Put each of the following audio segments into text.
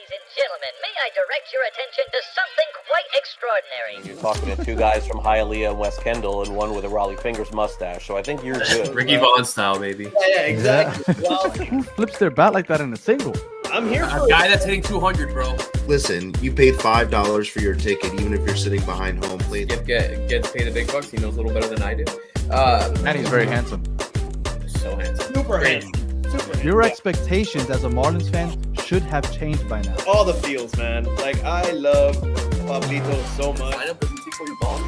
Ladies and gentlemen, may I direct your attention to something quite extraordinary? You're talking to two guys from Hialeah and West Kendall and one with a Raleigh Fingers mustache, so I think you're good. Ricky Vaughn style, baby. Yeah, exactly. Yeah. Well, Who flips their bat like that in a single? I'm here for A guy that's hitting 200, bro. Listen, you paid $5 for your ticket, even if you're sitting behind home plate. Skip gets paid the big bucks. He knows a little better than I do. And he's very handsome. So handsome. super Great. handsome. Super Your handsome. expectations as a Marlins fan should have changed by now. All the feels, man. Like, I love Pablito so much. Lineup doesn't take all your ball.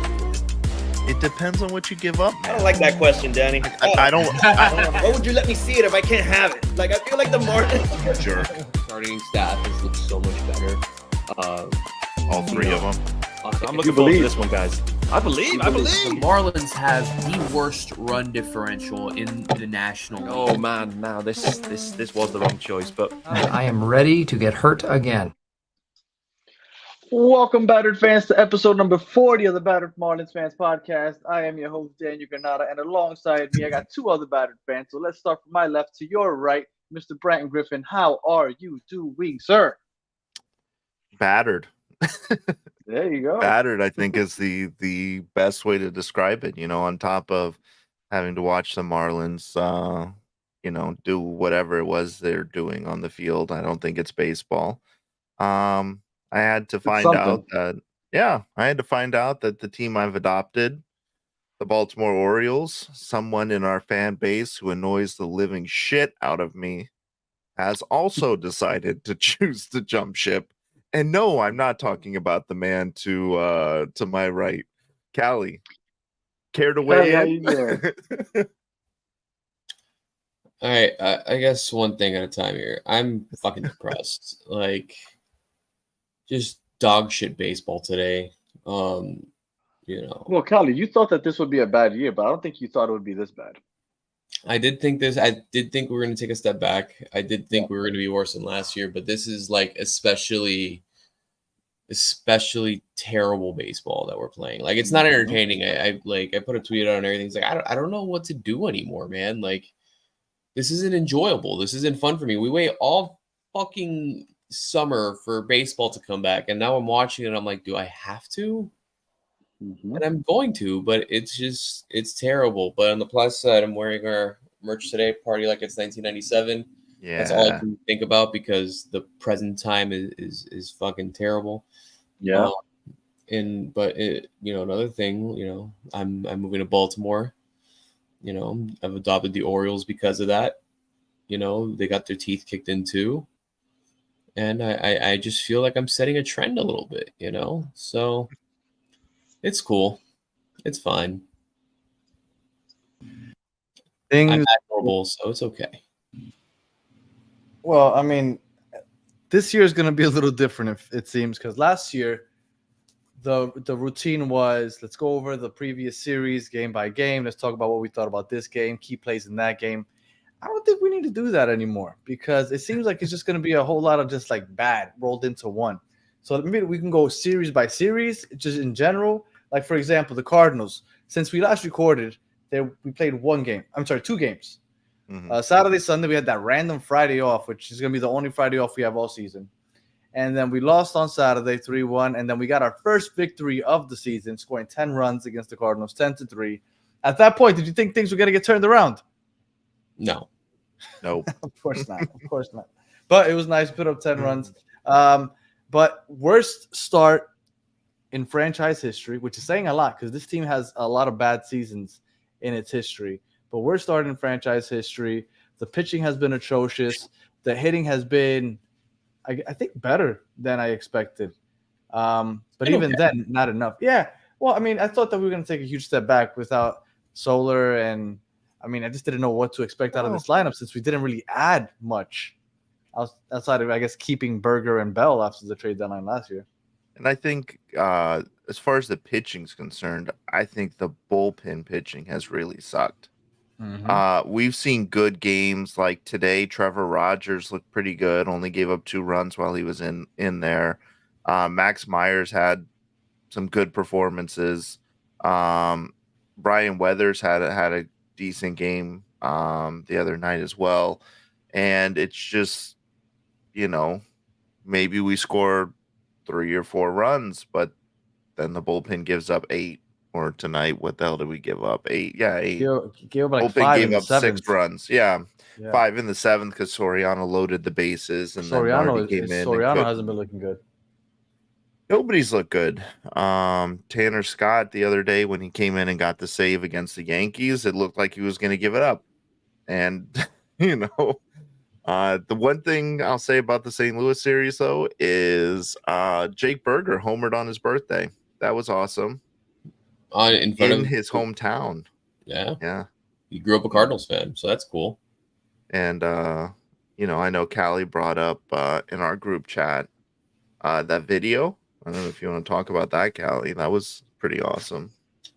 It depends on what you give up, I man. don't like that question, Danny. I don't. Why would you let me see it if I can't have it? Like, I feel like the Marlins. Jerk. Starting staff has looked so much better. All three of them. I'm looking forward to this one, guys. I believe. The Marlins have the worst run differential in the National League. Oh man, now this was the wrong choice, but I am ready to get hurt again. Welcome, Battered fans, to episode number 40 of the Battered Marlins Fans Podcast. I am your host, Daniel Granada, and alongside me, I got two other Battered fans. So let's start from my left to your right, Mr. Bratton Griffin. How are you doing, sir? Battered. There you go. Battered, I think, is the best way to describe it. You know, on top of having to watch the Marlins, do whatever it was they're doing on the field. I don't think it's baseball. I had to find out that, I had to find out that the team I've adopted, the Baltimore Orioles, someone in our fan base who annoys the living shit out of me, has also decided to choose to jump ship. And no, I'm not talking about the man to my right, Callie. Care to weigh in? All right, I guess one thing at a time here. I'm fucking depressed. Like, just dog shit baseball today. Well, Callie, you thought that this would be a bad year, but I don't think you thought it would be this bad. I did think we were going to take a step back. I did think we were going to be worse than last year, but this is like especially terrible baseball that we're playing. Like, it's not entertaining. I put a tweet out and everything. It's like, I don't know what to do anymore, man. Like, this isn't enjoyable. This isn't fun for me. We wait all fucking summer for baseball to come back, and now I'm watching it and I'm like, do I have to? And I'm going to, but it's terrible. But on the plus side, I'm wearing our merch today, party like it's 1997. Yeah, that's all I can think about because the present time is fucking terrible. Yeah. Another thing, I'm moving to Baltimore. I've adopted the Orioles because of that. They got their teeth kicked in too. And I just feel like I'm setting a trend a little bit, So it's cool. It's fine. I'm admirable, so it's okay. Well, I mean, this year is going to be a little different, if it seems, because last year the routine was, let's go over the previous series game by game. Let's talk about what we thought about this game, key plays in that game. I don't think we need to do that anymore because it seems like it's just going to be a whole lot of just like bad rolled into one. So maybe we can go series by series, just in general. Like, for example, the Cardinals, since we last recorded, we played 2 games. Saturday, Sunday, we had that random Friday off, which is going to be the only Friday off we have all season. And then we lost on Saturday 3-1. And then we got our first victory of the season, scoring 10 runs against the Cardinals, 10-3. At that point, did you think things were going to get turned around? No. Nope. Of course not. Of course not. But it was nice to put up 10 runs. But worst start in franchise history, which is saying a lot because this team has a lot of bad seasons in its history. But worst start in franchise history. The pitching has been atrocious. The hitting has been, I think, better than I expected. But even then, not enough. Yeah. Well, I mean, I thought that we were going to take a huge step back without Soler and I mean, I just didn't know what to expect out of this lineup since we didn't really add much outside of, I guess, keeping Berger and Bell after the trade deadline last year. And I think as far as the pitching's concerned, I think the bullpen pitching has really sucked. We've seen good games like today. Trevor Rogers looked pretty good, only gave up 2 runs while he was in there. Max Myers had some good performances. Brian Weathers had a decent game the other night as well. And it's just, maybe we score 3 or 4 runs, but then the bullpen gives up 8. Or tonight, what the hell did we give up? 8. Yeah, 8. Gave up like Bullpen 5 in gave the up 6 seventh. runs. Yeah. Yeah. 5 in the 7th because Soriano loaded the bases, and then Nardi came in. Soriano hasn't been looking good. Nobody's looked good. Tanner Scott the other day when he came in and got the save against the Yankees, it looked like he was going to give it up. And the one thing I'll say about the St. Louis series though is Jake Berger homered on his birthday. That was awesome. In front of his hometown. Yeah. He grew up a Cardinals fan, so that's cool. And I know Callie brought up in our group chat that video. I don't know if you want to talk about that, Callie. That was pretty awesome.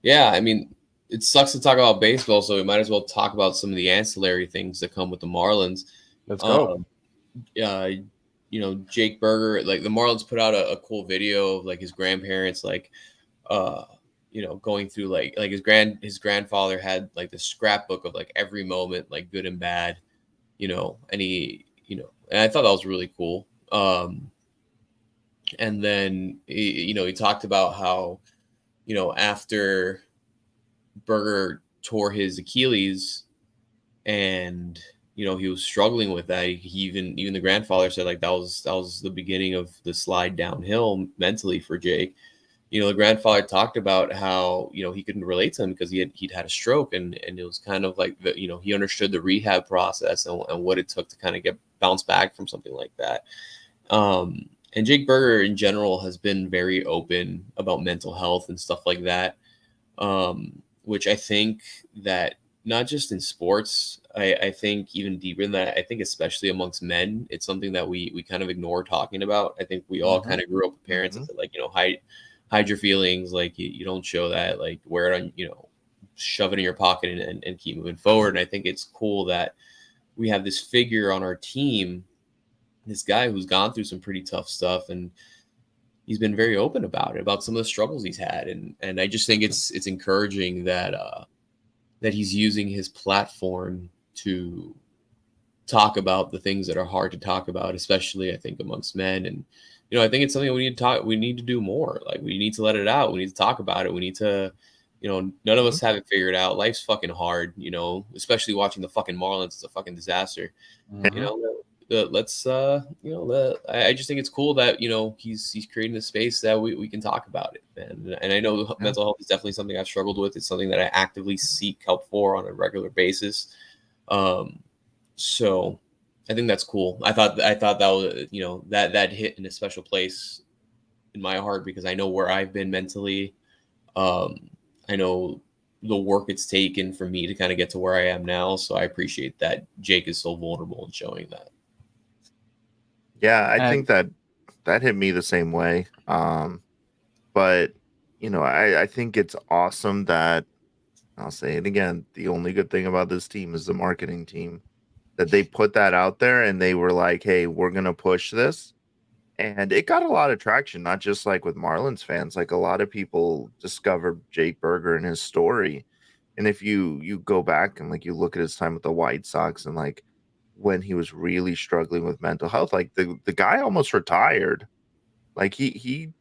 Yeah, I mean, it sucks to talk about baseball, so we might as well talk about some of the ancillary things that come with the Marlins. Let's go. Jake Berger, like the Marlins put out a cool video of like his grandparents, like going through like his grandfather had like the scrapbook of like every moment, like good and bad, and he, and I thought that was really cool. And then he talked about how, after Berger tore his Achilles and he was struggling with that, he even the grandfather said like that was the beginning of the slide downhill mentally for Jake. The grandfather talked about how, he couldn't relate to him because he'd had a stroke and it was kind of like, he understood the rehab process and what it took to kind of get bounced back from something like that. And Jake Berger in general has been very open about mental health and stuff like that, which I think that not just in sports, I think even deeper than that, I think especially amongst men, it's something that we kind of ignore talking about. I think we all kind of grew up with parents that said, like, hide your feelings, like you don't show that, like wear it on, shove it in your pocket and keep moving forward. And I think it's cool that we have this figure on our team, this guy who's gone through some pretty tough stuff, and he's been very open about it, about some of the struggles he's had. And I just think it's encouraging that he's using his platform to talk about the things that are hard to talk about, especially I think amongst men. And, I think it's something we need to do more. Like we need to let it out. We need to talk about it. We need to, none of us have it figured out. Life's fucking hard, especially watching the fucking Marlins. It's a fucking disaster. Let's I just think it's cool that he's creating a space that we can talk about it, and I know mental health is definitely something I've struggled with. It's something that I actively seek help for on a regular basis. So I think that's cool. I thought that was that hit in a special place in my heart because I know where I've been mentally. I know the work it's taken for me to kind of get to where I am now. So I appreciate that Jake is so vulnerable in showing that. Yeah, I think that hit me the same way. But I think it's awesome that, I'll say it again, the only good thing about this team is the marketing team, that they put that out there and they were like, hey, we're going to push this. And it got a lot of traction, not just like with Marlins fans. Like a lot of people discovered Jake Berger and his story. And if you go back and like you look at his time with the White Sox and like when he was really struggling with mental health, like the guy almost retired. Like he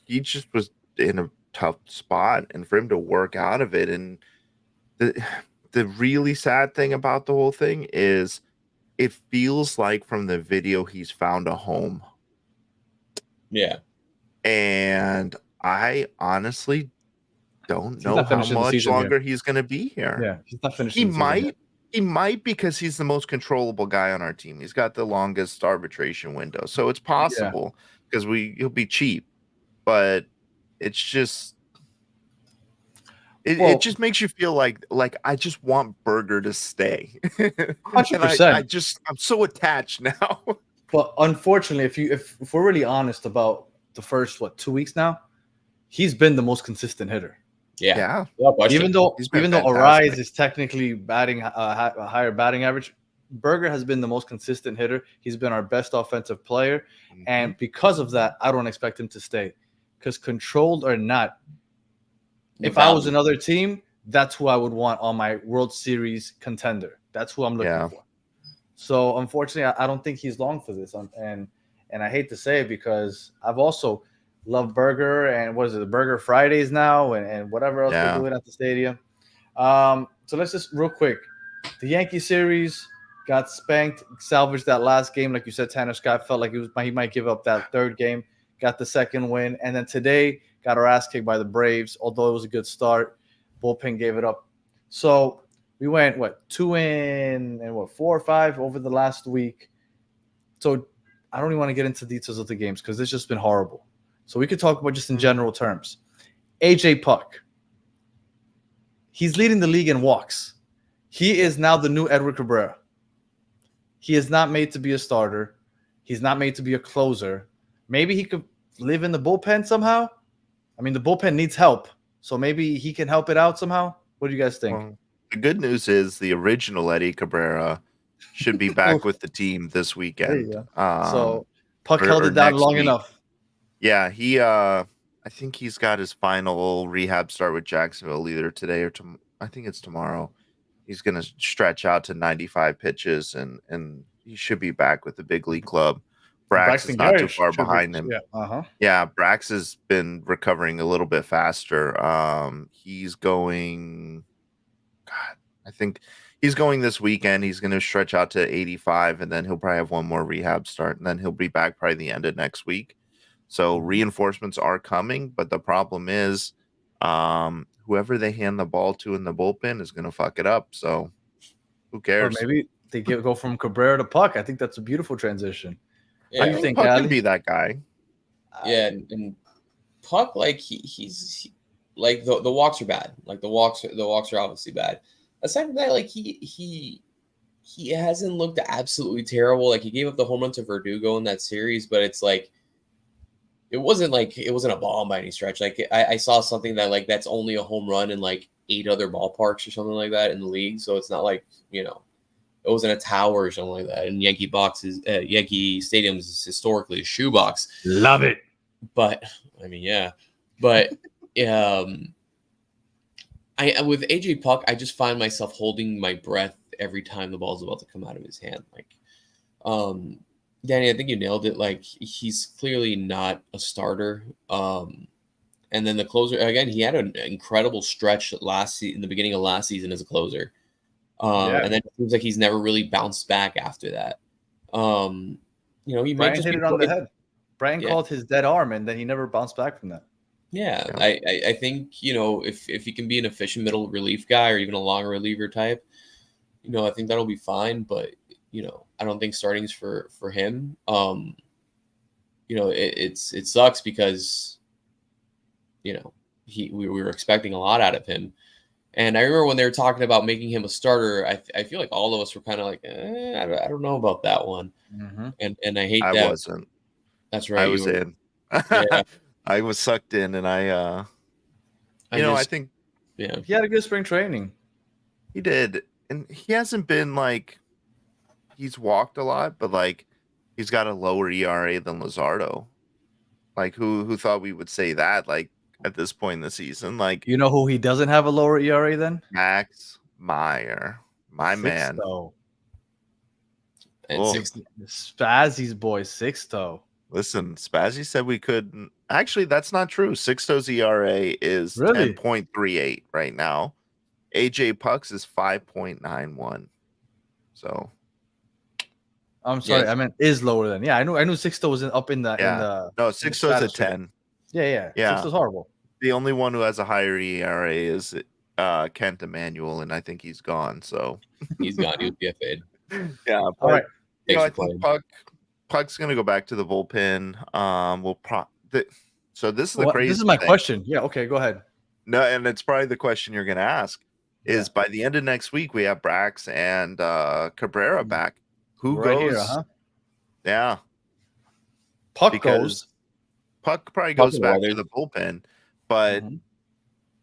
just was in a tough spot, and for him to work out of it. And the really sad thing about the whole thing is it feels like from the video he's found a home. Yeah. And I honestly don't know how much longer he's going to be here. Yeah, he's not finishing. He might because he's the most controllable guy on our team. He's got the longest arbitration window. So it's possible because he'll be cheap. But it's just it just makes you feel like I just want Berger to stay. 100%. I'm so attached now. But unfortunately, if we're really honest about the first 2 weeks now, he's been the most consistent hitter. Yeah. Even though Arise is technically batting a higher batting average, Berger has been the most consistent hitter. He's been our best offensive player, and because of that, I don't expect him to stay. Because controlled or not, if I was another team, that's who I would want on my World Series contender. That's who I'm looking for. So unfortunately, I don't think he's long for this, and And I hate to say it because I've also loved Burger and what is it, the Burger Fridays now and whatever else they're Yeah. doing at the stadium. So let's just real quick. The Yankee series got spanked, salvaged that last game. Like you said, Tanner Scott felt like he might give up that third game, got the second win. And then today got our ass kicked by the Braves, although it was a good start. Bullpen gave it up. So we went, 2 in and 4 or 5 over the last week. So I don't even want to get into details of the games because it's just been horrible. So we could talk about just in general terms. AJ Puck. He's leading the league in walks. He is now the new Edward Cabrera. He is not made to be a starter. He's not made to be a closer. Maybe he could live in the bullpen somehow. I mean, the bullpen needs help. So maybe he can help it out somehow. What do you guys think? Well, the good news is the original Eddie Cabrera should be back with the team this weekend. There you go. So Puck or- held or it down next long week. enough. Yeah, he I think he's got his final rehab start with Jacksonville either today or I think it's tomorrow. He's going to stretch out to 95 pitches and he should be back with the big league club. Brax Braxton is not too Garrett far should be- behind him. Yeah. Yeah, Brax has been recovering a little bit faster. He's going, I think he's going this weekend. He's going to stretch out to 85, and then he'll probably have one more rehab start, and then he'll be back probably the end of next week. So reinforcements are coming, but the problem is whoever they hand the ball to in the bullpen is going to fuck it up. So who Or cares? maybe they go from Cabrera to Puck. I think that's a beautiful transition. Yeah, How do you think, Puck Ali? can be that guy. yeah, and Puck, like he's like the walks are bad. Like the walks are obviously bad. Aside from that, like he hasn't looked absolutely terrible. Like he gave up the home run to Verdugo in that series, but it's like it wasn't a bomb by any stretch. Like I saw something that like that's only a home run in like 8 other ballparks or something like that in the league. So it's not like, it wasn't a tower or something like that. And Yankee Stadiums is historically a shoebox. Love it. But I mean, yeah. But I with AJ Puck, I just find myself holding my breath every time the ball's about to come out of his hand. Like, Danny, I think you nailed it. Like, he's clearly not a starter. And then the closer, again, he had an incredible stretch in the beginning of last season as a closer. And then it seems like he's never really bounced back after that. He might Brian just hit be it on the put- head. Brian called his dead arm, and then he never bounced back from that. Yeah, I think if he can be an efficient middle relief guy or even a long reliever type, I think that'll be fine. But I don't think starting's for him. It sucks because we were expecting a lot out of him. And I remember when they were talking about making him a starter, I feel like all of us were kind of like, I don't know about that one. Mm-hmm. And I hate I that. wasn't. That's right. I was in. Yeah. I was sucked in, and I think Yeah. He had a good spring training. he did, and he hasn't been like he's walked a lot, but like he's got a lower ERA than Luzardo. Like who thought we would say that? Like at this point in the season, like You know who he doesn't have a lower ERA than? Max Meyer, my man. Sixto. And Oh. 60. Spazzy's boy, Sixto. Listen, Spazzy said we could. Actually, that's not true. Sixto's ERA is Really? 10.38 right now. AJ Puck's is 5.91. So I'm sorry, Yes. I meant is lower than. Yeah, I knew Sixto was up in the Yeah. no, Sixto's at stratosphere. 10. Yeah. Yeah. Sixto's horrible. The only one who has a higher ERA is Kent Emanuel, and I think he's gone. So He's gone. He was DFA'd. yeah, All right. Thanks I for think playing. Puck's gonna go back to the bullpen. So this is the Well, crazy. this is my thing. question. Yeah, okay, go ahead. No, and it's probably the question you're gonna ask. Is by the end of next week we have Brax and Cabrera back. Who Right goes? here, huh? Yeah, Puck because goes. Puck probably Puck goes and back to Weathers. the bullpen, but Mhm.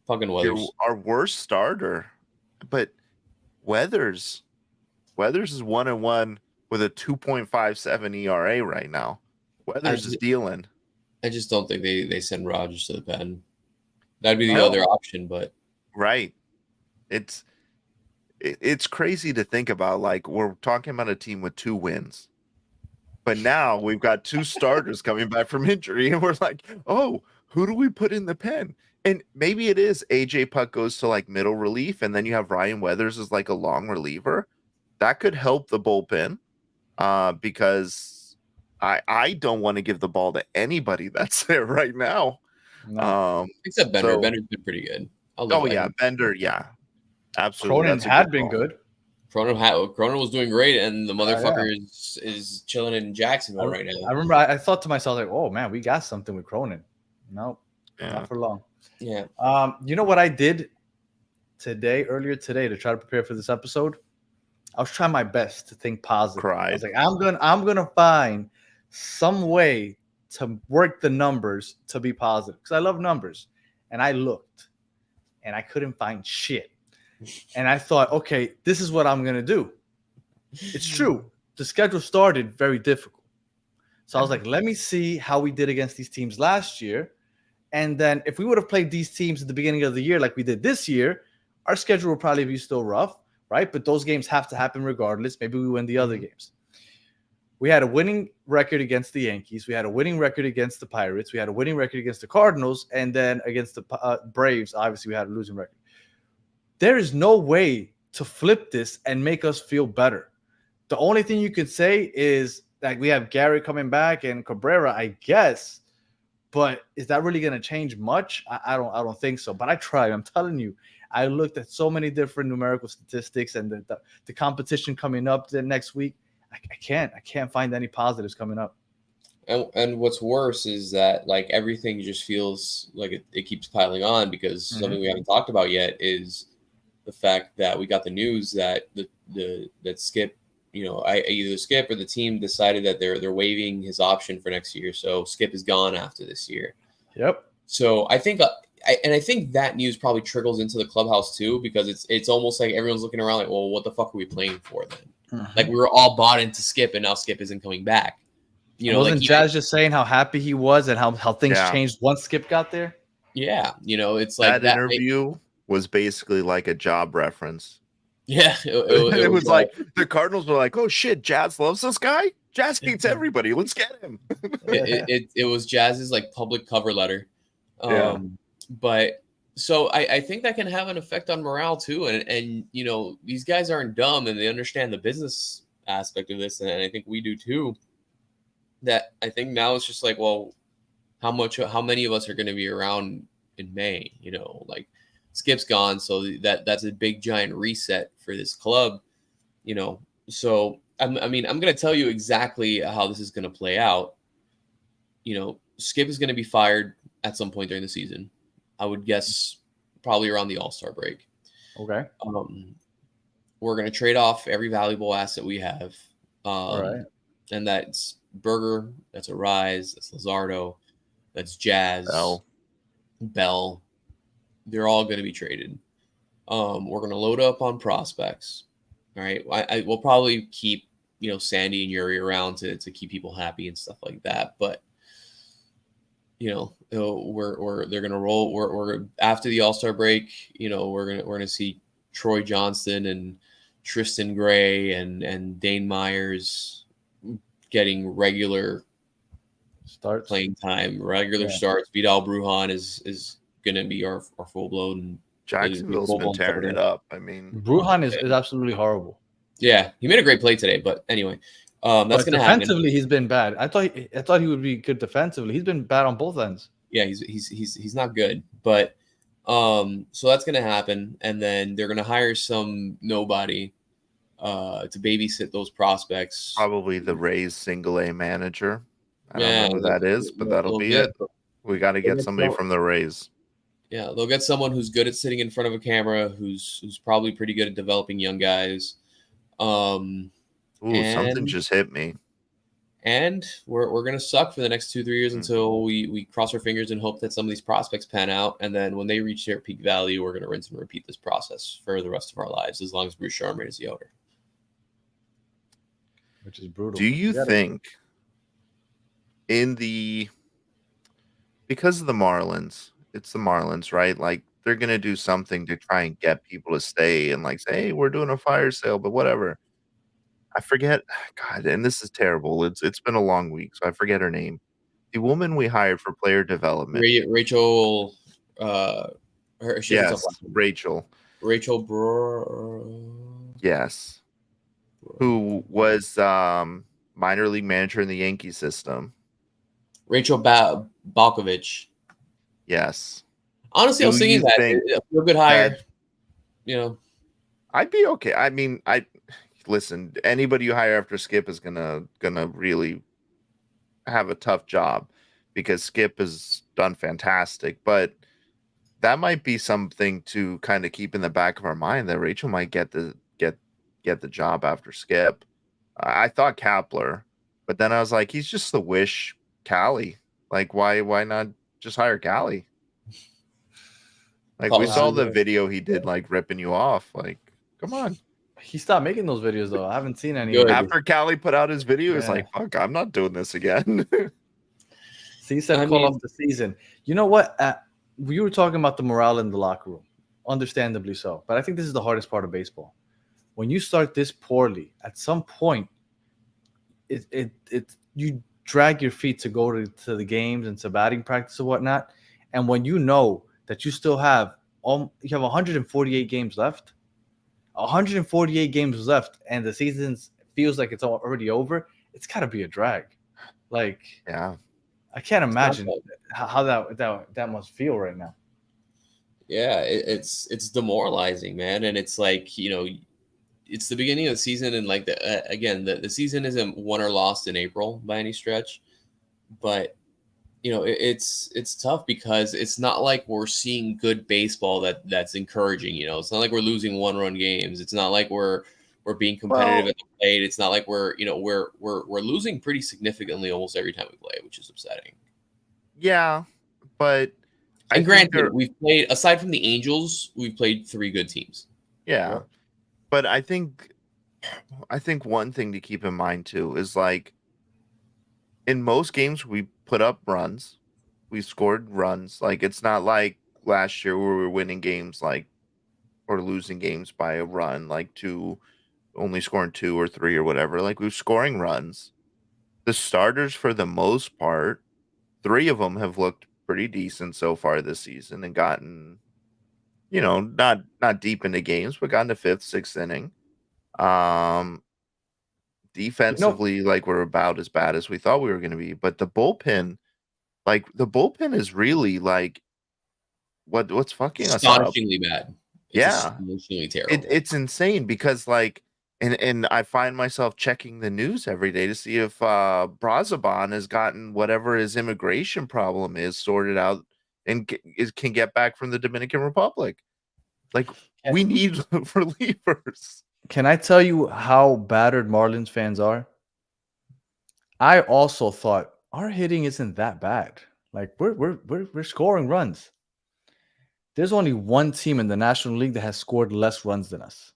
Fucking Weathers. our worst starter. But Weathers is 1-1 with a 2.57 ERA right now. Weathers is dealing. I just don't think they send Rogers to the pen. That'd be the No. other option, but Right. It's crazy to think about. Like we're talking about a team with 2 wins. But now we've got 2 starters coming back from injury, and we're like, oh, who do we put in the pen? And maybe it is AJ Puck goes to like middle relief, and then you have Ryan Weathers as like a long reliever. That could help the bullpen, because I don't want to give the ball to anybody that's there right now. No. Except Bender. so- Bender's been pretty good. Oh yeah, Bender, yeah, absolutely. Cronin That's a had good been call. good. Cronin was doing great, and the motherfucker yeah. is chilling in Jacksonville right now. I remember I thought to myself, like, oh man, we got something with Cronin. No, Yeah. not for long. Yeah. You know what I did earlier today to try to prepare for this episode? I was trying my best to think positive. I was like, I'm gonna find some way to work the numbers to be positive because I love numbers. And I looked and I couldn't find shit. And I thought, okay, this is what I'm gonna do. It's true. The schedule started very difficult. So I was like, let me see how we did against these teams last year. And then if we would have played these teams at the beginning of the year like we did this year, our schedule would probably be still rough, right? But those games have to happen regardless. Maybe we win the other games. We had a winning record against the Yankees. We had a winning record against the Pirates. We had a winning record against the Cardinals. And then against the Braves, obviously, we had a losing record. There is no way to flip this and make us feel better. The only thing you could say is like we have Gary coming back and Cabrera, I guess. But is that really going to change much? I don't think so. But I tried. I'm telling you, I looked at so many different numerical statistics and the competition coming up the next week. I can't find any positives coming up. And what's worse is that like everything just feels like it keeps piling on because something we haven't talked about yet is the fact that we got the news that that Skip, either Skip or the team decided that they're waiving his option for next year. So Skip is gone after this year. Yep. So I think I think that news probably trickles into the clubhouse too, because it's almost like everyone's looking around like, well, what the fuck are we playing for then? Like we were all bought into Skip, and now Skip isn't coming back. Wasn't Jazz just saying how happy he was and how things changed once Skip got there? Yeah, it's like that interview was basically like a job reference. Yeah, it was like the Cardinals were like, "Oh shit, Jazz loves this guy. Jazz hates everybody. Let's get him." it was Jazz's like public cover letter. But so I think that can have an effect on morale too, and these guys aren't dumb and they understand the business aspect of this, and I think we do too. That I think now it's just like, well, how many of us are going to be around in May? Like Skip's gone, so that's a big giant reset for this club. So I'm going to tell you exactly how this is going to play out. Skip is going to be fired at some point during the season. I would guess probably around the All-Star break. Okay. We're going to trade off every valuable asset we have. All right. And that's Berger, that's Arise, that's Luzardo, that's Jazz, Bell. They're all going to be traded. We're going to load up on prospects. All right. I will probably keep, Sandy and Yuri around to keep people happy and stuff like that. But, they're going to roll. We're after the All-Star break, we're going to see Troy Johnston and Tristan Gray and Dane Myers getting regular starts, playing time, regular starts. Vidal Brujan is going to be our full blown. Jacksonville's been tearing it up. I mean, Brujan is absolutely horrible. Yeah, he made a great play today, but anyway, that's going to happen. Defensively, he's been bad. I thought he would be good defensively. He's been bad on both ends. Yeah, he's not good, but so that's going to happen, and then they're going to hire some nobody to babysit those prospects. Probably the Rays single A manager. I don't know who that is, but that'll be it. We got to get somebody from the Rays. Yeah, they'll get someone who's good at sitting in front of a camera, who's probably pretty good at developing young guys. Something just hit me. And we're gonna suck for the next 2-3 years until we cross our fingers and hope that some of these prospects pan out. And then when they reach their peak value, we're gonna rinse and repeat this process for the rest of our lives, as long as Bruce Sharman is the owner. Which is brutal. Do you think because of the Marlins, it's the Marlins, right? Like they're gonna do something to try and get people to stay and like say, hey, we're doing a fire sale, but whatever. I forget. God, and this is terrible. It's been a long week, so I forget her name. The woman we hired for player development. Rachel, she has a tough Yes, last name. Rachel. Rachel Yes, who was minor league manager in the Yankee system. Rachel Balkovich. Yes. Honestly, I was Do thinking you that think a good hire. that You know, I'd be okay? I mean, listen. Anybody you hire after Skip is gonna really have a tough job because Skip has done fantastic, but that might be something to kind of keep in the back of our mind that Rachel might get the job after Skip. I thought Kapler, but then I was like, he's just the wish Callie. Like, why not just hire Callie? Like, we saw the video he did, like ripping you off. Like, come on. He stopped making those videos though. I haven't seen any. Good. After Callie put out his video, it's Yeah. like, fuck, I'm not doing this again. So he said I call mean- off the season. You know what? We were talking about the morale in the locker room, understandably so. But I think this is the hardest part of baseball. When you start this poorly, at some point, you drag your feet to go to the games and to batting practice and whatnot. And when you know that you still have you have 148 games left, 148 games left, and the season feels like it's already over, it's got to be a drag. Like, Yeah. I can't imagine fun. how that must feel right now. Yeah, it's demoralizing, man, and it's like, you know, it's the beginning of the season, and like again, the season isn't won or lost in April by any stretch, but you know, it's tough because it's not like we're seeing good baseball that's encouraging. You know, it's not like we're losing 1-run games. It's not like we're being competitive at the plate. It's not like we're losing pretty significantly almost every time we play, which is upsetting. Yeah, but I And think granted, we've played, aside from the Angels, we've played 3 good teams. yeah, but I think one thing to keep in mind too is like in most games we put up runs, we scored runs. Like it's not like last year where we were winning games like or losing games by a run, like only scoring 2 or 3 or whatever. Like we're scoring runs. The starters, for the most part, 3 of them have looked pretty decent so far this season and gotten, not deep into games, but gotten to 5th, 6th inning. Defensively, like we're about as bad as we thought we were going to be, but the bullpen is really like what's fucking us up. Astonishingly bad. It's Yeah. astonishingly terrible. It's insane because like and I find myself checking the news every day to see if Brazaban has gotten whatever his immigration problem is sorted out and can get back from the Dominican Republic. Like we need relievers. Can I tell you how battered Marlins fans are? I also thought our hitting isn't that bad. Like we're scoring runs. There's only one team in the National League that has scored less runs than us,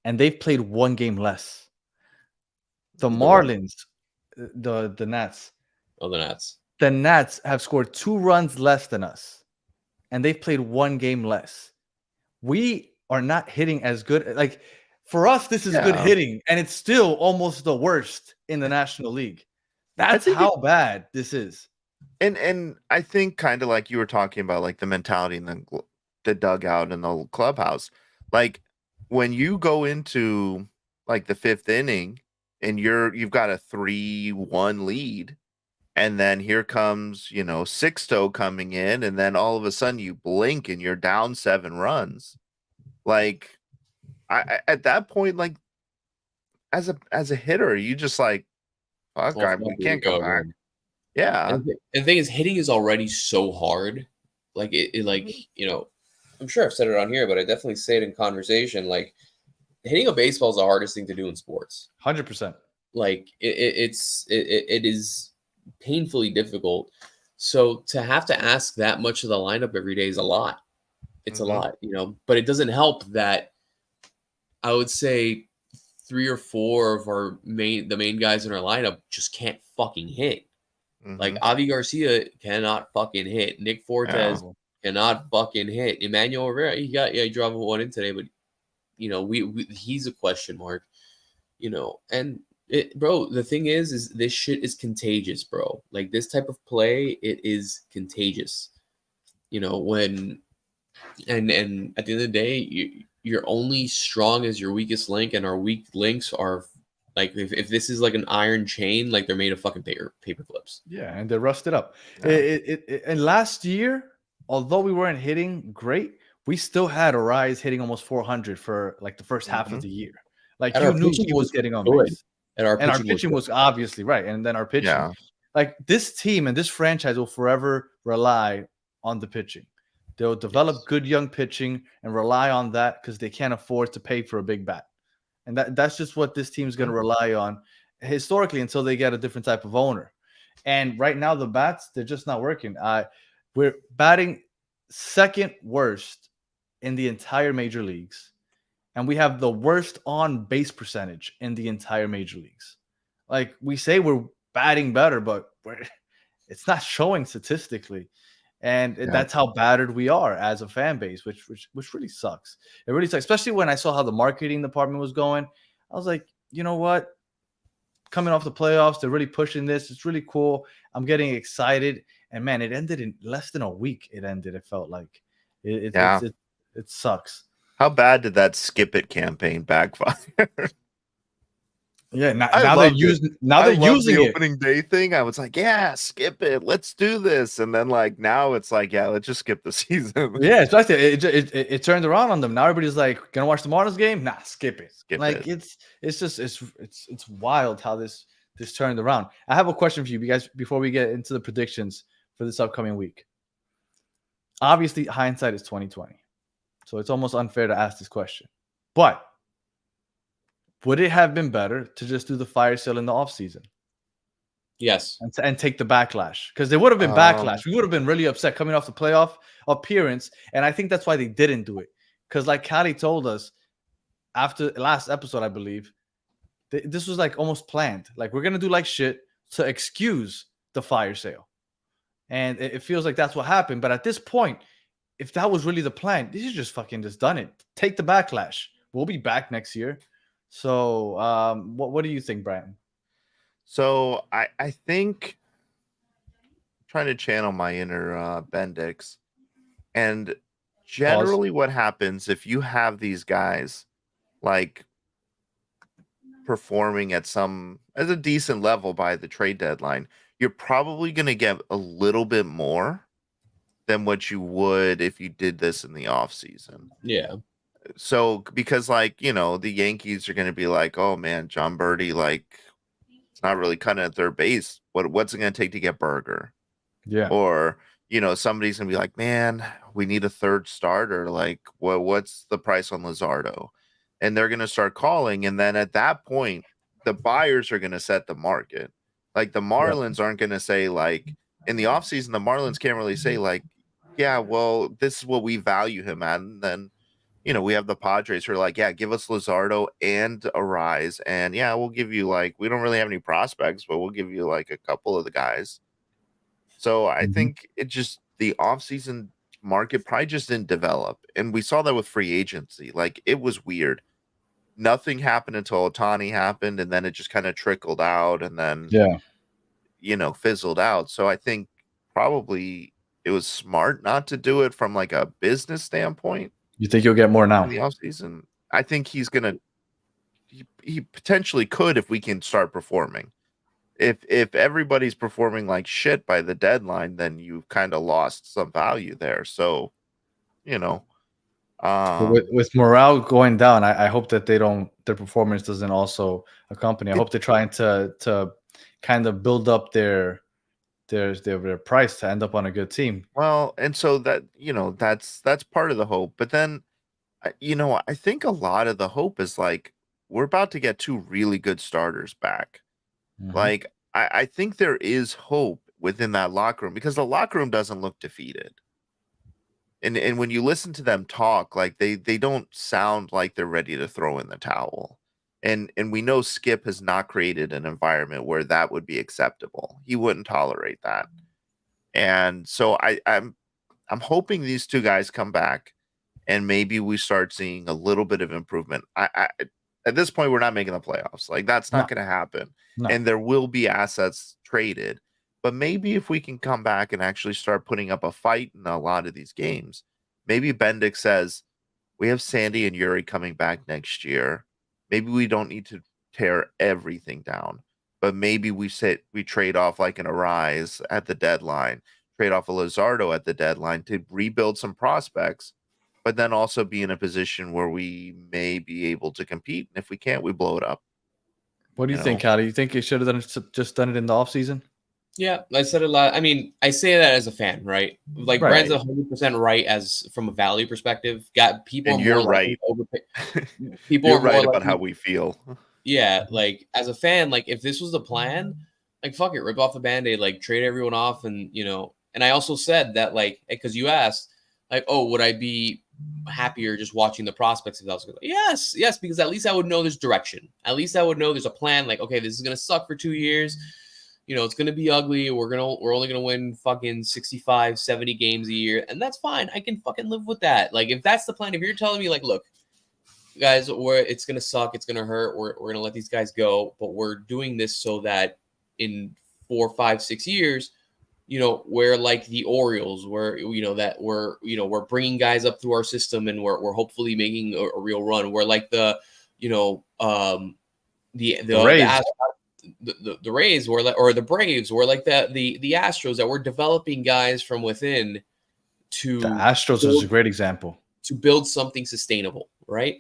and they've played 1 game less. The Marlins, the Nats. Oh, the Nats. The Nats have scored 2 runs less than us, and they've played 1 game less. We are not hitting as good. Like for us, this is good hitting, and it's still almost the worst in the National League. That's how bad this is. And I think kind of like you were talking about, like the mentality in the dugout and the clubhouse. Like when you go into like the 5th inning and you've got a 3-1 lead, and then here comes Sixto coming in, and then all of a sudden you blink and you're down 7 runs. Like I at that point, like as a hitter, you just like, fuck, we can't come back. Man. Yeah. And the thing is, hitting is already so hard. Like like, I'm sure I've said it on here, but I definitely say it in conversation. Like hitting a baseball is the hardest thing to do in sports. 100%. Like it is painfully difficult. So to have to ask that much of the lineup every day is a lot. It's a lot, but it doesn't help that I would say 3 or 4 of the main guys in our lineup just can't fucking hit. Like Avi Garcia cannot fucking hit. Nick Fortes cannot fucking hit. Emmanuel Rivera, he drove 1 in today, but he's a question mark. And bro, the thing is this shit is contagious, bro. Like this type of play, it is contagious. When and at the end of the day, you're only strong as your weakest link, and our weak links are like if this is like an iron chain, like they're made of fucking paper clips. Yeah, and they rusted up. Yeah. And last year, although we weren't hitting great, we still had Arise hitting almost 400 for like the first half of the year. Like And you our knew pitching he was was getting on good. base. And our And our pitching pitching was was obviously right. And then our pitching. Yeah. Like this team and this franchise will forever rely on the pitching. They'll develop good young pitching and rely on that because they can't afford to pay for a big bat. And that's just what this team's going to rely on historically until they get a different type of owner. And right now, the bats, they're just not working. We're batting second worst in the entire major leagues. And we have the worst on base percentage in the entire major leagues. Like we say we're batting better, but it's not showing statistically. And that's how battered we are as a fan base, which really sucks. It really sucks, especially when I saw how the marketing department was going. I was like, you know what? Coming off the playoffs, they're really pushing this. It's really cool. I'm getting excited. And man, it ended in less than a week. It felt like it sucks. How bad did that skip it campaign backfire? Yeah, now they're using the it. opening day thing. I was like, yeah, skip it. Let's do this. And then like now it's like, yeah, let's just skip the season. Yeah, especially it turned around on them. Now everybody's like, gonna watch the Marlins game? Nah, skip it. It's wild how this turned around. I have a question for you guys before we get into the predictions for this upcoming week. Obviously, hindsight is 2020, so it's almost unfair to ask this question. But would it have been better to just do the fire sale in the offseason? Yes. And take the backlash? Because there would have been backlash. We would have been really upset coming off the playoff appearance. And I think that's why they didn't do it. Because like Callie told us after last episode, I believe, this was like almost planned. Like we're going to do like shit to excuse the fire sale. And it feels like that's what happened. But at this point, if that was really the plan, they should just done it. Take the backlash. We'll be back next year. So what do you think, Brian? So I think trying to channel my inner Bendix, and generally what happens if you have these guys like performing at a decent level by the trade deadline, you're probably going to get a little bit more than what you would if you did this in the off season. Yeah. So because like, the Yankees are going to be like, oh man, John Birdie, like it's not really cutting at third base. What's it going to take to get Berger? Yeah. Or, somebody's going to be like, man, we need a third starter. Like what's the price on Luzardo? And they're going to start calling. And then at that point, the buyers are going to set the market. Like the Marlins aren't going to say like in the offseason, the Marlins can't really say like, yeah, well, this is what we value him at. And then, we have the Padres who are like, yeah, give us Luzardo and Arise. And yeah, we'll give you like, we don't really have any prospects, but we'll give you like a couple of the guys. So I think the offseason market probably just didn't develop. And we saw that with free agency. Like it was weird. Nothing happened until Ohtani happened. And then it just kind of trickled out and then, fizzled out. So I think probably it was smart not to do it from like a business standpoint. You think you'll get more now? In the offseason, I think he's gonna. He potentially could if we can start performing. If everybody's performing like shit by the deadline, then you've kind of lost some value there. So, with morale going down, I hope that their performance doesn't also accompany. I hope they're trying to kind of build up their price to end up on a good team. Well, and so that that's part of the hope. But then, I think a lot of the hope is like we're about to get two really good starters back. Mm-hmm. Like I think there is hope within that locker room because the locker room doesn't look defeated. And when you listen to them talk, like they don't sound like they're ready to throw in the towel. And we know Skip has not created an environment where that would be acceptable. He wouldn't tolerate that. And so I'm hoping these two guys come back and maybe we start seeing a little bit of improvement. at this point, we're not making the playoffs. Like that's not No. going to happen. No. And there will be assets traded. But maybe if we can come back and actually start putting up a fight in a lot of these games, maybe Bendick says, we have Sandy and Yuri coming back next year. Maybe we don't need to tear everything down, but maybe we trade off like an Arise at the deadline, trade off a Luzardo at the deadline to rebuild some prospects, but then also be in a position where we may be able to compete. And if we can't, we blow it up. What do you think, know? Callie? You think you should have just done it in the offseason? Yeah, I said it a lot. I mean, I say that as a fan, right? Like Right. Brand's 100% right as from a value perspective. Got people And are you're more likely right. to overpay. People You're are more right about likely- how we feel. Yeah, like as a fan, like if this was the plan, like fuck it, rip off the band-aid, like trade everyone off, and and I also said that like because you asked, like, oh, would I be happier just watching the prospects if that was good? Yes, because at least I would know there's direction. At least I would know there's a plan. Like, okay, this is gonna suck for 2 years. It's going to be ugly. We're only going to win fucking 65, 70 games a year. And that's fine. I can fucking live with that. Like, if that's the plan, if you're telling me, like, look, guys, it's going to suck. It's going to hurt. We're going to let these guys go. But we're doing this so that in 4, 5, 6 years, we're like the Orioles, where, we're bringing guys up through our system and we're hopefully making a real run. We're like the Rays. The Rays were like, or the Braves were like the Astros that were developing guys from within to The Astros is a great example. to build something sustainable, right?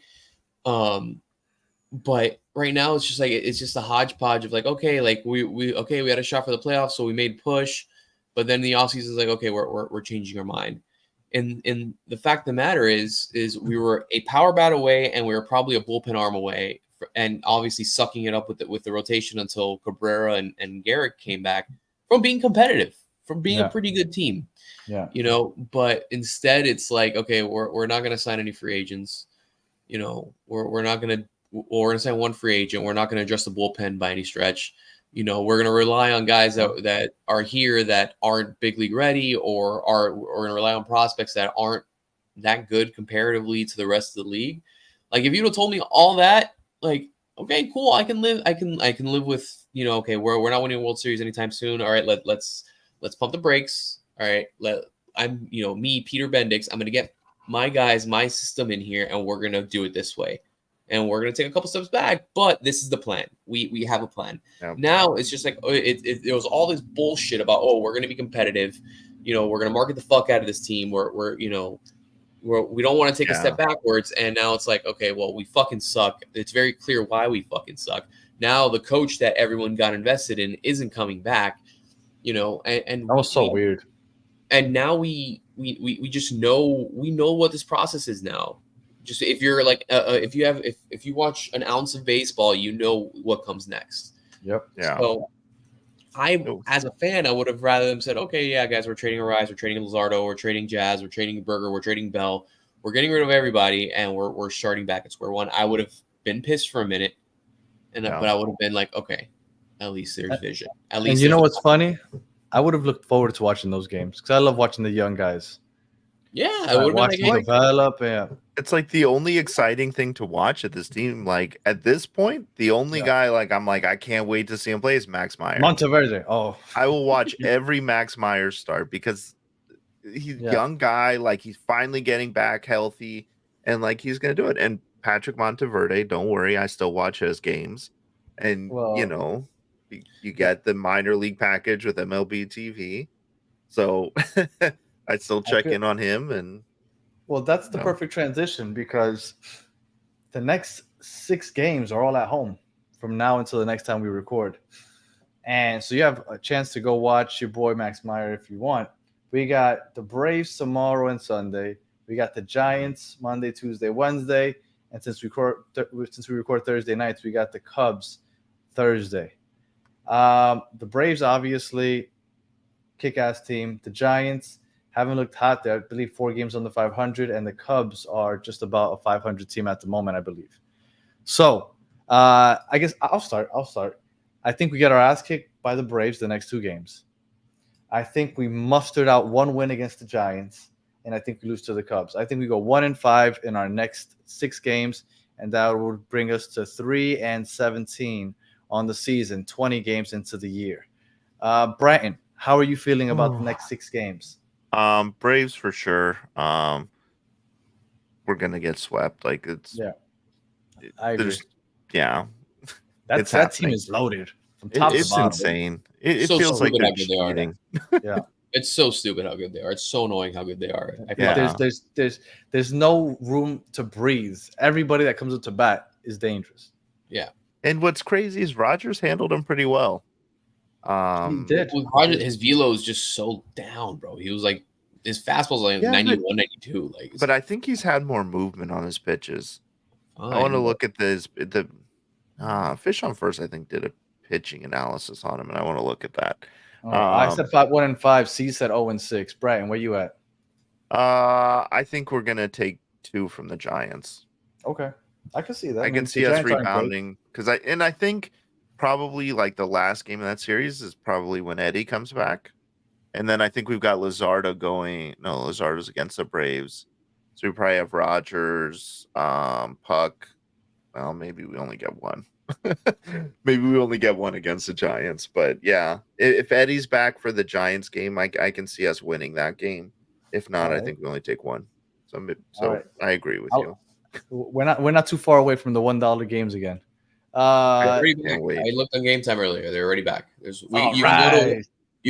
But right now it's just a hodgepodge of like, okay, like we had a shot for the playoffs, so we made push, but then the offseason is like, okay, we're changing our mind. And the fact of the matter is we were a power bat away, and we were probably a bullpen arm away, and obviously sucking it up with the rotation until Cabrera and Garrett came back from being competitive, from being a pretty good team. Yeah. But instead it's like, okay, we're not going to sign any free agents. We're not going to, we're going to sign one free agent. We're not going to address the bullpen by any stretch. We're going to rely on guys that are here that aren't big league ready, or we're going to rely on prospects that aren't that good comparatively to the rest of the league. Like if you'd have told me all that, like, okay, cool, I can live with, okay, we're not winning a World Series anytime soon. All right, let's pump the brakes. All right, I'm me, Peter Bendix, I'm gonna get my guys, my system in here, and we're gonna do it this way. And we're gonna take a couple steps back, but this is the plan. We have a plan. Yep. Now it's just like it was all this bullshit about, oh, we're gonna be competitive, we're gonna market the fuck out of this team. We don't want to take a step backwards, and now it's like, okay, well, we fucking suck. It's very clear why we fucking suck. Now the coach that everyone got invested in isn't coming back, and That was so weird. And now we just know what this process is now. Just if you're like if you watch an ounce of baseball, you know what comes next. Yep. Yeah. So as a fan, I would have rather them said, okay, yeah, guys, we're trading Arise, we're trading Luzardo, we're trading Jazz, we're trading Berger, we're trading Bell, we're getting rid of everybody, and we're starting back at square one. I would have been pissed for a minute, but I would have been like, okay, at least there's vision. At least. And you know what's funny? I would have looked forward to watching those games because I love watching the young guys. Yeah, I would have watching been like, develop. Yeah. It's like the only exciting thing to watch at this team. Like at this point, the only guy I'm like, I can't wait to see him play is Max Meyer. Monteverde. Oh, I will watch every Max Meyer start because he's a young guy. Like he's finally getting back healthy, and like he's gonna do it. And Patrick Monteverde, don't worry, I still watch his games. And you get the minor league package with MLB TV, so I still check in on him. And well, that's the perfect transition because the next 6 games are all at home from now until the next time we record. And so you have a chance to go watch your boy Max Meyer if you want. We got the Braves tomorrow and Sunday. We got the Giants Monday, Tuesday, Wednesday. And since we record Thursday nights, we got the Cubs Thursday. The Braves, obviously, kick-ass team. The Giants haven't looked hot. They're, I believe, 4 games on the 500, and the Cubs are just about a 500 team at the moment, I believe. So, I guess I'll start. I think we get our ass kicked by the Braves the next 2 games. I think we mustered out 1 win against the Giants, and I think we lose to the Cubs. I think we go 1-5 in our next 6 games, and that would bring us to 3-17 on the season, 20 games into the year. Brighton, how are you feeling about the next 6 games? Braves for sure. We're gonna get swept. Like Yeah, I agree. there's yeah, That it's team happening. is loaded from top to It's bottom. insane. It So feels like stupid they're how good they are. cheating. Yeah. It's so stupid how good they are. It's so annoying how good they are. I feel Yeah. like There's no room to breathe. Everybody that comes up to bat is dangerous. And what's crazy is Rogers handled him pretty well. He did. with Roger, his velo is just so down, bro. He was like his fastball's like Yeah, 91, 92. Like, But I think he's had more movement on his pitches. I want to look at the Fish on First. I think did a pitching analysis on him, and I want to look at that. I said 1-5. C said 0-6. Brighton, where you at? I think we're gonna take 2 from the Giants. Okay, I can see that. I can see us rebounding because I think probably like the last game of that series is probably when Eddie comes back, and then I think we've got Luzardo going. No, Luzardo's against the Braves, so we probably have Rogers, Puck. Well, maybe we only get one. Maybe we only get one against the Giants, but yeah, if Eddie's back for the Giants game, I can see us winning that game. If not, I think we only take 1. So I agree with you. We're not too far away from the $1 games again. I can't wait. looked on Game Time earlier. They're already back. You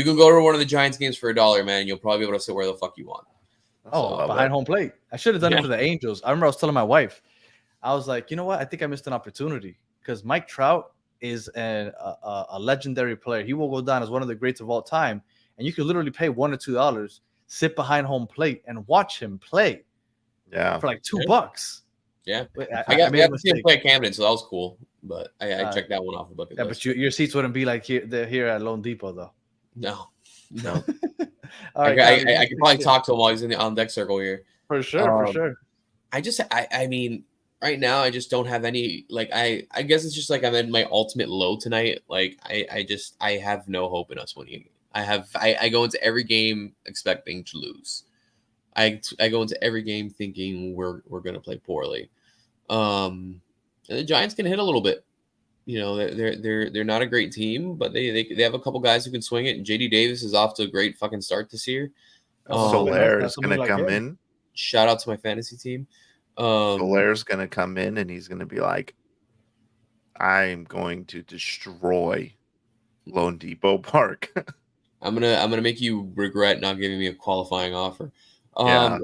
can go to one of the Giants games for $1, man. And you'll probably be able to sit where the fuck you want. Behind home plate. I should have done it for the Angels. I remember I was telling my wife, I was like, you know what? I think I missed an opportunity because Mike Trout is a legendary player. He will go down as one of the greats of all time. And you could literally pay $1 or $2, sit behind home plate, and watch him play. Yeah, for like $2. Yeah, I got to see him play at Camden, so that was cool. But I checked that one off the bucket list. But your seats wouldn't be like here at Lone Depot, though. No. All right, I could probably talk to him while he's in the on deck circle here. For sure. I mean, right now I just don't have any I guess it's just like I'm in my ultimate low tonight. Like I have no hope in us winning. I go into every game expecting to lose. I go into every game thinking we're gonna play poorly. And the Giants can hit a little bit. You know, they're not a great team, but they have a couple guys who can swing it. And JD Davis is off to a great fucking start this year. Soler is gonna come in. Shout out to my fantasy team. Soler's gonna come in and he's gonna be like, I'm going to destroy Lone Depot Park. I'm gonna make you regret not giving me a qualifying offer. I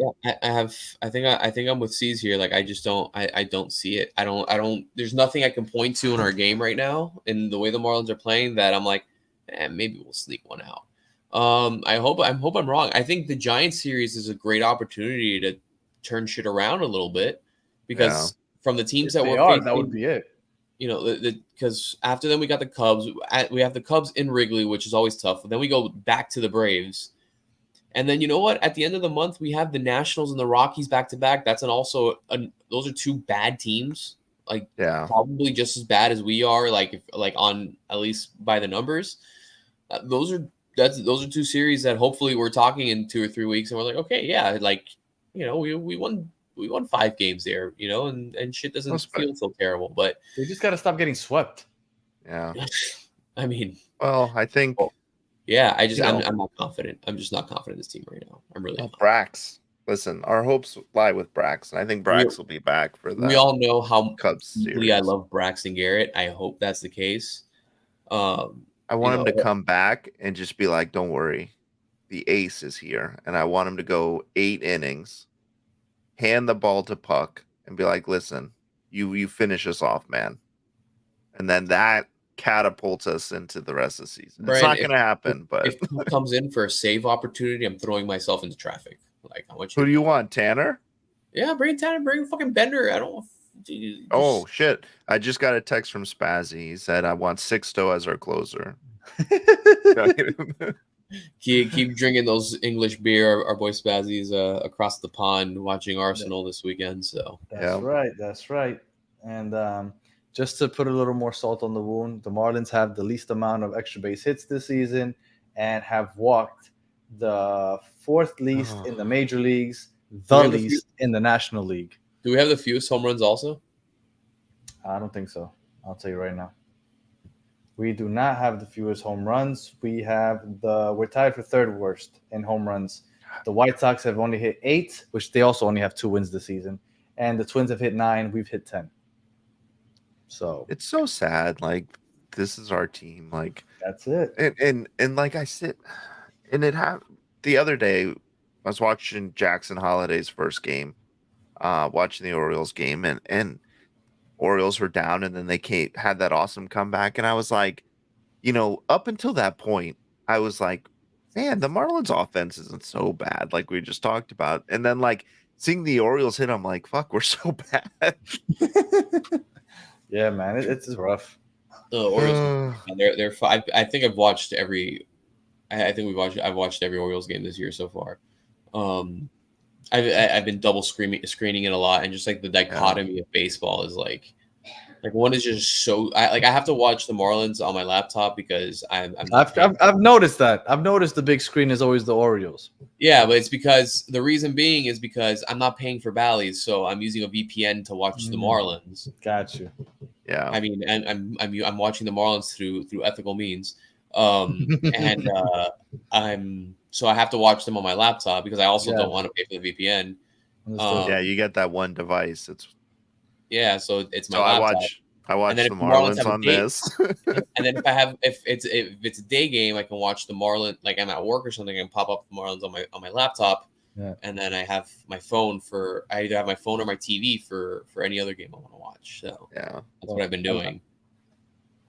think I'm with C's here. Like I just don't see it. I don't there's nothing I can point to in our game right now in the way the Marlins are playing that I'm like, maybe we'll sneak one out. I hope I'm wrong. I think the Giants series is a great opportunity to turn shit around a little bit because from the teams that that would be it. You know, because after them we got the Cubs. We have the Cubs in Wrigley, which is always tough. Then we go back to the Braves. And then you know what? At the end of the month, we have the Nationals and the Rockies back to back. Those are 2 bad teams, probably just as bad as we are. On at least by the numbers, those are 2 series that hopefully we're talking in 2 or 3 weeks, and we're like, okay, yeah, we won 5 games there, and shit doesn't feel so terrible. But they just got to stop getting swept. Yeah, I mean, well, I think. Yeah, I'm not confident. I'm just not confident in this team right now. I'm really not. Brax. Listen, our hopes lie with Brax, and I think Brax will be back for that. We all know how Cubs series. I love Braxton Garrett. I hope that's the case. I want him to come back and just be like, "Don't worry, the ace is here," and I want him to go 8 innings, hand the ball to Puck, and be like, "Listen, you finish us off, man," and then that catapults us into the rest of the season. Brian, it's not going to happen, but if Puck comes in for a save opportunity, I'm throwing myself into traffic. Like, I want you. Who do you want, Tanner? Yeah, bring Tanner, bring fucking Bender. I don't. Oh shit! I just got a text from Spazzy. He said, "I want Sixto as our closer." Keep drinking those English beer. Our boy Spazzy's across the pond watching Arsenal this weekend. So that's right. And just to put a little more salt on the wound, the Marlins have the least amount of extra base hits this season and have walked the 4th least in the major leagues, the least in the National League. Do we have the fewest home runs also? I don't think so. I'll tell you right now. We do not have the fewest home runs. We're tied for third worst in home runs. The White Sox have only hit 8, which they also only have 2 wins this season. And the Twins have hit 9. We've hit 10. So It's so sad. Like this is our team. Like that's it. and like I said, and it happened the other day. I was watching Jackson Holiday's first game, watching the Orioles game, and Orioles were down, and then they had that awesome comeback, and I was like, up until that point, I was like, man, the Marlins offense isn't so bad, like we just talked about, and then like seeing the Orioles hit, I'm like, fuck, we're so bad. Yeah, man, it's rough. The Orioles, they're. I think I've watched every. I think I've watched every Orioles game this year so far. I've been double screening it a lot, and just like the dichotomy of baseball is like one is just so I have to watch the Marlins on my laptop because I've noticed that. I've noticed the big screen is always the Orioles. Yeah, but it's because the reason being is because I'm not paying for Bally's, so I'm using a VPN to watch the Marlins. Got you. Yeah, I mean, and I'm watching the Marlins through ethical means, and so I have to watch them on my laptop because I also don't want to pay for the VPN. Yeah, you get that one device. So it's my laptop. I watch the Marlins on this. And then if it's a day game, I can watch the Marlins. Like I'm at work or something, and pop up the Marlins on my laptop. Yeah. And then I have my phone I either have my phone or my TV for any other game I want to watch. So yeah, that's what I've been doing.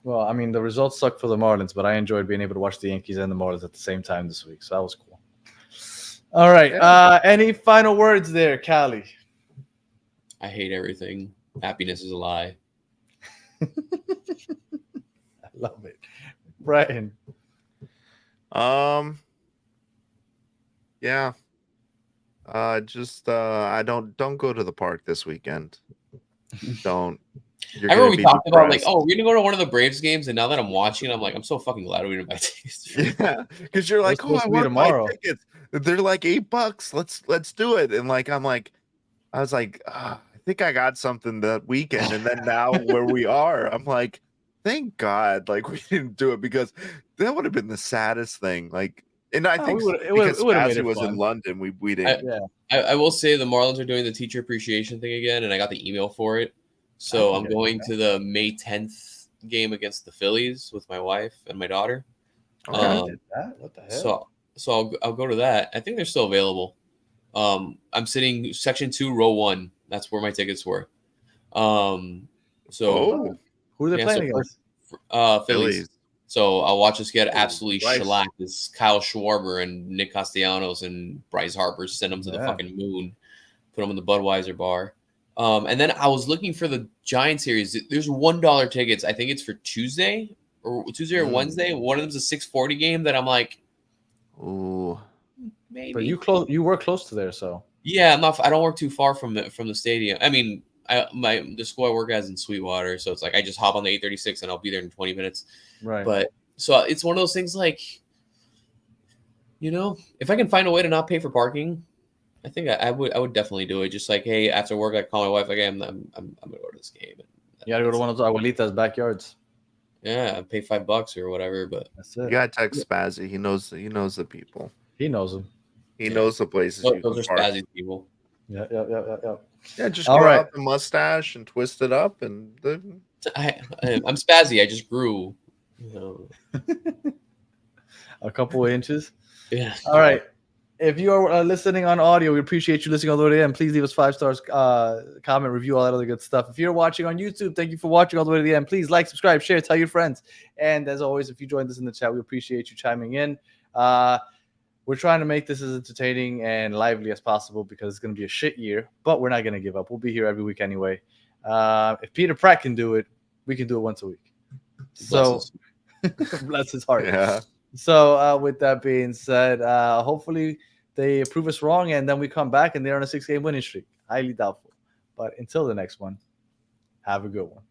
Well, I mean, the results suck for the Marlins, but I enjoyed being able to watch the Yankees and the Marlins at the same time this week. So that was cool. All right. Yeah. Any final words there, Callie? I hate everything. Happiness is a lie. I love it. Brian. Yeah. I don't go to the park this weekend. Don't. I remember we talked about like, we're gonna go to one of the Braves games, and now that I'm watching, I'm like, I'm so fucking glad we didn't buy tickets. Yeah, because you're like, I want tomorrow. Tickets. They're like $8. Let's do it. And like, I was like, I think I got something that weekend, and then now where we are, I'm like, thank God, like we didn't do it because that would have been the saddest thing. Like, and I think because Spazzy was in London, we didn't. I will say the Marlins are doing the teacher appreciation thing again, and I got the email for it. So I'm going to the May 10th game against the Phillies with my wife and my daughter. Okay. What the hell? So I'll go to that. I think they're still available. I'm sitting section 2, row 1. That's where my tickets were. Who are they playing against? Phillies. So I'll watch us get absolutely shellacked as Kyle Schwarber and Nick Castellanos and Bryce Harper send them to the fucking moon, put them in the Budweiser bar. And then I was looking for the Giant series. There's $1 tickets. I think it's for Tuesday or Wednesday. One of them's a 6:40 game that I'm like, ooh, maybe. But you were close to there, so yeah. I don't work too far from the stadium. I mean, the school I work at is in Sweetwater, so it's like I just hop on the 836 and I'll be there in 20 minutes. Right. But so it's one of those things like, if I can find a way to not pay for parking, I think I would definitely do it. Just like, hey, after work, I call my wife. Like, hey, I'm gonna go to this game. You gotta go to one of those abuelitas' backyards. Yeah, pay $5 or whatever. But that's it. You gotta text Spazzy. He knows the people. He knows them. He knows the places. Those are Spazzy people. Yeah. Yeah, just grow out the mustache and twist it up, and I'm Spazzy. I just grew, a couple of inches. Yeah. All right. If you are listening on audio, we appreciate you listening all the way to the end. Please leave us 5 stars, comment, review, all that other good stuff. If you're watching on YouTube, thank you for watching all the way to the end. Please like, subscribe, share, tell your friends. And as always, if you joined us in the chat, we appreciate you chiming in. We're trying to make this as entertaining and lively as possible because it's going to be a shit year, but we're not going to give up. We'll be here every week anyway. If Peter Pratt can do it, we can do it once a week. So bless his heart. Yeah. So with that being said, hopefully they prove us wrong and then we come back and they're on a 6-game winning streak. Highly doubtful. But until the next one, have a good one.